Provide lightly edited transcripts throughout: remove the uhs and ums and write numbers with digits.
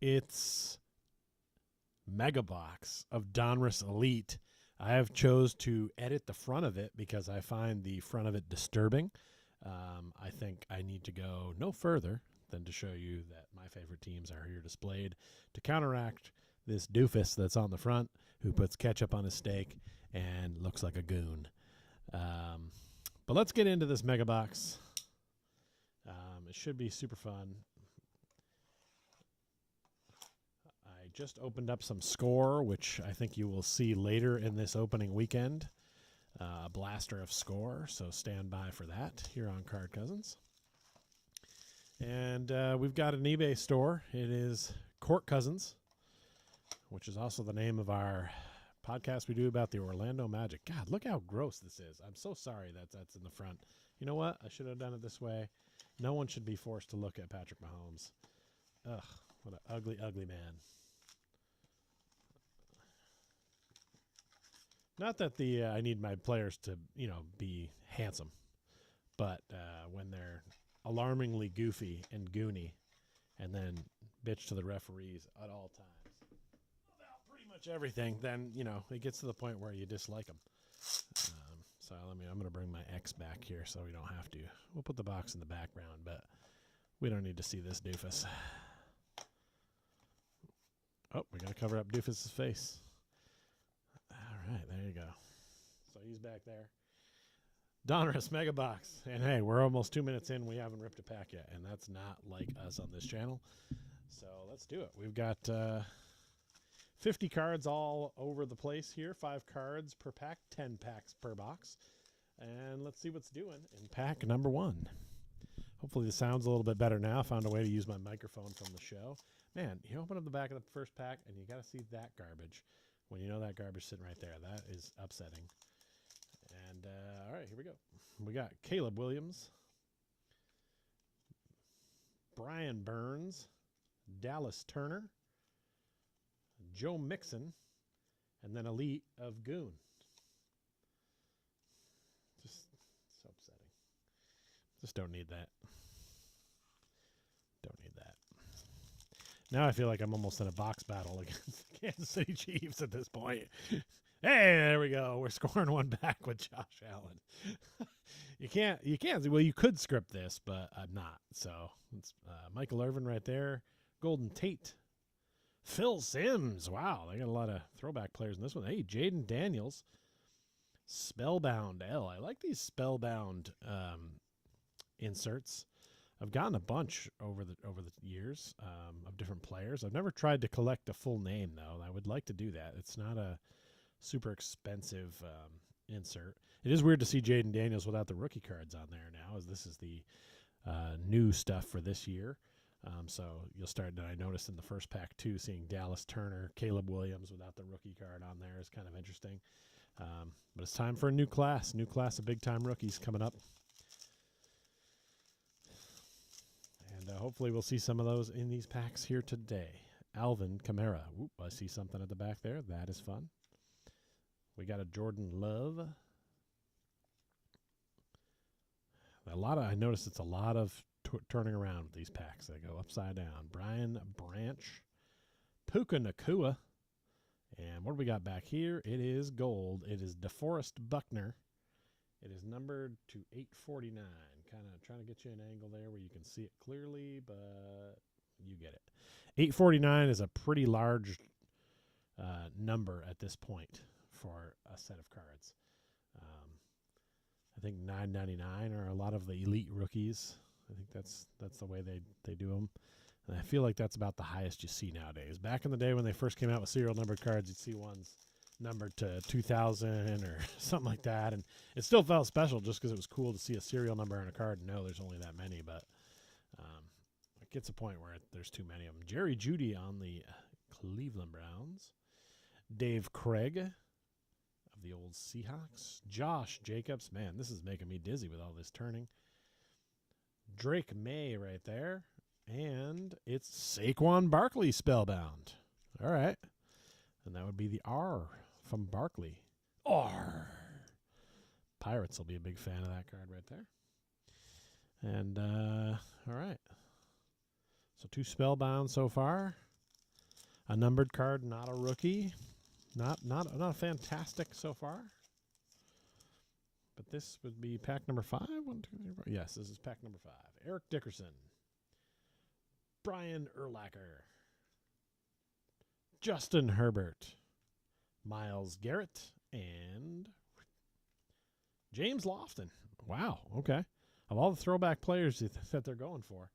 its mega box of Donruss Elite. I have chose to edit the front of it because I find the front of it disturbing. I think I need to go no further than to show you that my favorite teams are here displayed to counteract this doofus that's on the front who puts ketchup on his steak and looks like a goon. But let's get into this mega box. It should be super fun. I just opened up some Score, which I think you will see later in this opening weekend. A blaster of Score, so stand by for that here on Card Cousins. And we've got an eBay store. It is Court Cousins, which is also the name of our podcast we do about the Orlando Magic. God, look how gross this is. I'm so sorry that's in the front. You know what? I should have done it this way. No one should be forced to look at Patrick Mahomes. Ugh, what an ugly, ugly man. Not that I need my players to, be handsome, but when they're alarmingly goofy and goony and then bitch to the referees at all times about pretty much everything, then, it gets to the point where you dislike them. So I'm going to bring my X back here so we don't have to. We'll put the box in the background, but we don't need to see this doofus. Oh, we got to cover up Doofus's face. All right, there you go. So he's back there. Donruss Mega Box. And hey, we're almost 2 minutes in. We haven't ripped a pack yet, and that's not like us on this channel. So let's do it. We've got 50 cards all over the place here. 5 cards per pack, 10 packs per box. And let's see what's doing in pack number 1. Hopefully the sound's a little bit better now. I found a way to use my microphone from the show. Man, you open up the back of the first pack, and you got to see that garbage. When you know that garbage sitting right there, that is upsetting. And, all right, here we go. We got Caleb Williams, Brian Burns, Dallas Turner, Joe Mixon, and then Elite of Goon. Just so upsetting. Just don't need that. Don't need that. Now I feel like I'm almost in a box battle against the Kansas City Chiefs at this point. Hey, there we go. We're scoring one back with Josh Allen. You can't. Well, you could script this, but I'm not. So it's Michael Irvin right there. Golden Tate. Phil Simms. Wow, they got a lot of throwback players in this one. Hey, Jaden Daniels. Spellbound L. I like these Spellbound inserts. I've gotten a bunch over the years of different players. I've never tried to collect a full name, though. I would like to do that. It's not a super expensive insert. It is weird to see Jaden Daniels without the rookie cards on there now, as this is the new stuff for this year. So you'll start, I noticed in the first pack, too, seeing Dallas Turner, Caleb Williams without the rookie card on there is kind of interesting. But it's time for a new class of big-time rookies coming up. And hopefully we'll see some of those in these packs here today. Alvin Kamara. Oop, I see something at the back there. That is fun. We got a Jordan Love. I noticed it's a lot of turning around with these packs. They go upside down. Brian Branch. Puka Nakua. And what do we got back here? It is gold. It is DeForest Buckner. It is numbered to 849. Kind of trying to get you an angle there where you can see it clearly, but you get it. 849 is a pretty large number at this point for a set of cards. I think 999 are a lot of the elite rookies. I think that's the way they do them. And I feel like that's about the highest you see nowadays. Back in the day when they first came out with serial numbered cards, you'd see ones numbered to 2,000 or something like that. And it still felt special just because it was cool to see a serial number on a card and know there's only that many. But it gets a point where there's too many of them. Jerry Jeudy on the Cleveland Browns. Dave Craig of the old Seahawks. Josh Jacobs. Man, this is making me dizzy with all this turning. Drake May right there. And it's Saquon Barkley spellbound. All right. And that would be the R from Barkley. R. Pirates will be a big fan of that card right there. And, all right. So 2 spellbound so far. A numbered card, not a rookie. Not a fantastic so far. But this would be pack number 5. 1, 2, 3, 4. Yes, this is pack number 5. Eric Dickerson. Brian Urlacher. Justin Herbert. Miles Garrett. And James Lofton. Wow, okay. Of all the throwback players that they're going for,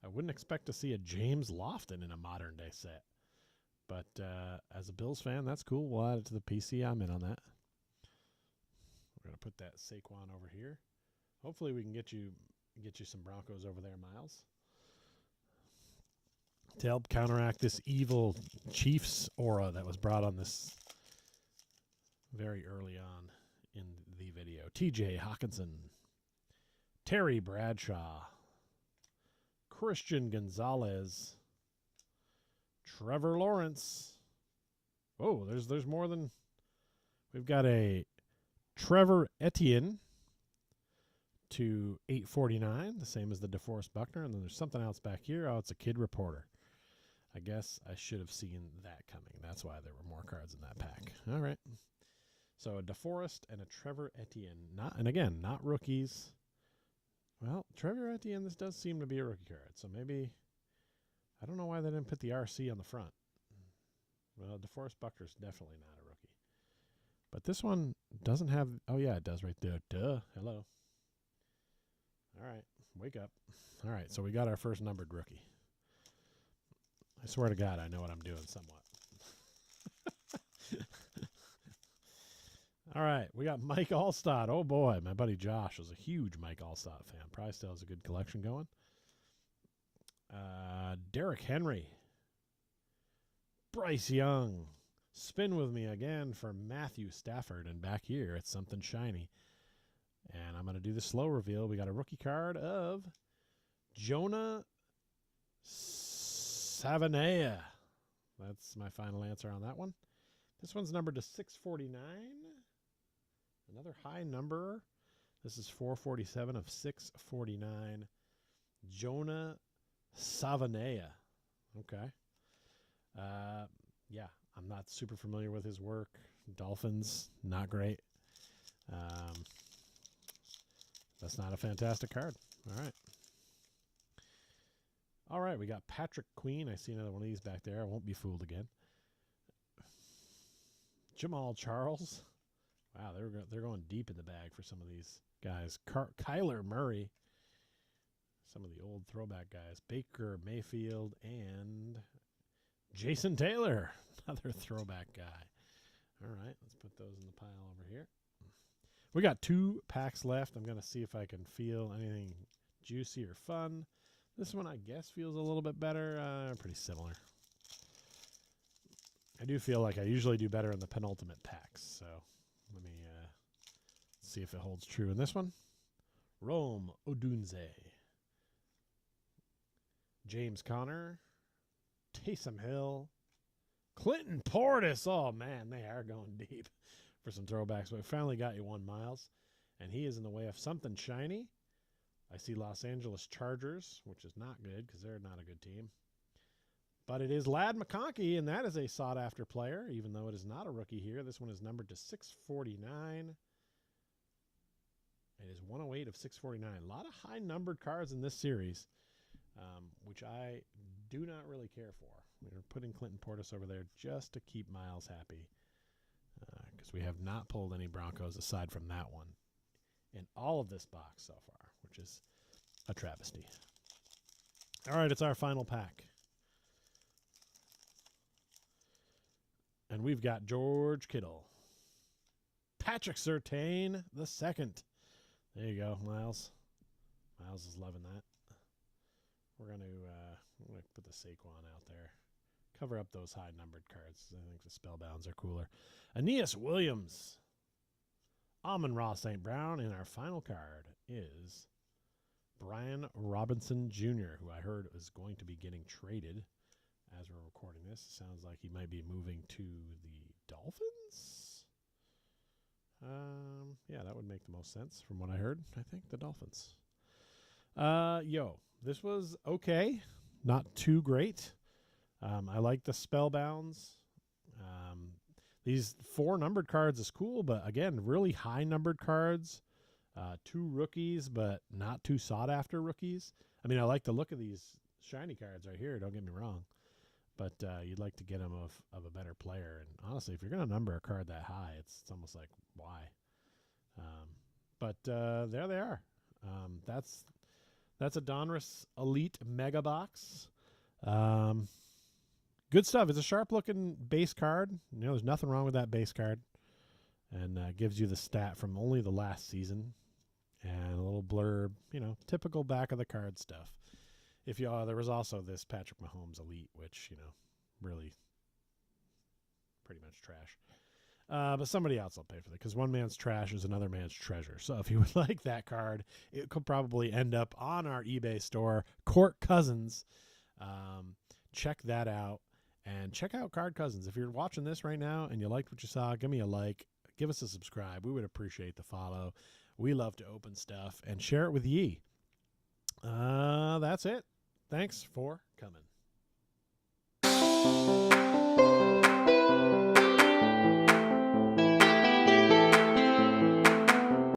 I wouldn't expect to see a James Lofton in a modern-day set. But as a Bills fan, that's cool. We'll add it to the PC. I'm in on that. We're going to put that Saquon over here. Hopefully we can get you some Broncos over there, Miles. To help counteract this evil Chiefs aura that was brought on this very early on in the video. TJ Hawkinson. Terry Bradshaw. Christian Gonzalez. Trevor Lawrence. Oh, there's more than... We've got a Trevor Etienne to 849, the same as the DeForest Buckner. And then there's something else back here. Oh, it's a Kid Reporter. I guess I should have seen that coming. That's why there were more cards in that pack. All right. So a DeForest and a Trevor Etienne. Not rookies. Well, Trevor Etienne, this does seem to be a rookie card. So maybe... I don't know why they didn't put the RC on the front. Well, DeForest Buckner's definitely not a rookie. But this one doesn't have... Oh, yeah, it does right there. Duh. Hello. All right. Wake up. All right, so we got our first numbered rookie. I swear to God, I know what I'm doing somewhat. All right, we got Mike Allstott. Oh, boy, my buddy Josh was a huge Mike Allstott fan. Probably still has a good collection going. Derrick Henry. Bryce Young. Spin with me again for Matthew Stafford. And back here, it's something shiny. And I'm going to do the slow reveal. We got a rookie card of Jonah Savanea. That's my final answer on that one. This one's numbered to 649. Another high number. This is 447 of 649. Jonah Savanea. Okay. Yeah, I'm not super familiar with his work. Dolphins, not great. That's not a fantastic card. All right. All right, we got Patrick Queen. I see another one of these back there. I won't be fooled again. Jamal Charles. Wow, they're going deep in the bag for some of these guys. Kyler Murray. Some of the old throwback guys. Baker Mayfield and Jason Taylor. Another throwback guy. All right, let's put those in the pile over here. We got 2 packs left. I'm going to see if I can feel anything juicy or fun. This one, I guess, feels a little bit better. Pretty similar. I do feel like I usually do better in the penultimate packs. So let me see if it holds true in this one. Rome Odunze. James Conner. Taysom Hill. Clinton Portis. Oh, man, they are going deep for some throwbacks. But we finally got you one, Miles. And he is in the way of something shiny. I see Los Angeles Chargers, which is not good because they're not a good team. But it is Ladd McConkey, and that is a sought-after player, even though it is not a rookie here. This one is numbered to 649. It is 108 of 649. A lot of high-numbered cards in this series, which I do not really care for. We're putting Clinton Portis over there just to keep Miles happy because we have not pulled any Broncos aside from that one in all of this box so far, which is a travesty. All right, it's our final pack. And we've got George Kittle. Patrick Surtain II. There you go, Miles. Miles is loving that. We're going to put the Saquon out there. Cover up those high-numbered cards. I think the spellbounds are cooler. Aeneas Williams. Amon-Ra St. Brown. And our final card is Brian Robinson Jr., who I heard is going to be getting traded as we're recording this. Sounds like he might be moving to the Dolphins. Yeah, that would make the most sense from what I heard. I think the Dolphins. This was okay. Not too great. I like the Spellbounds. Um, these 4 numbered cards is cool, but again, really high numbered cards. 2 rookies, but not too sought after rookies. I mean, I like the look of these shiny cards right here. Don't get me wrong, but you'd like to get them of a better player. And honestly, if you're going to number a card that high, it's almost like why. But there they are. That's a Donruss Elite Mega Box. Good stuff. It's a sharp-looking base card. You know, there's nothing wrong with that base card. And gives you the stat from only the last season. And a little blurb, you know, typical back of the card stuff. If you there was also this Patrick Mahomes Elite, which, you know, really pretty much trash. But somebody else will pay for that because one man's trash is another man's treasure. So if you would like that card, it could probably end up on our eBay store, Court Cousins. Check that out. And check out Card Cousins. If you're watching this right now and you liked what you saw, give me a like. Give us a subscribe. We would appreciate the follow. We love to open stuff and share it with ye. That's it. Thanks for coming.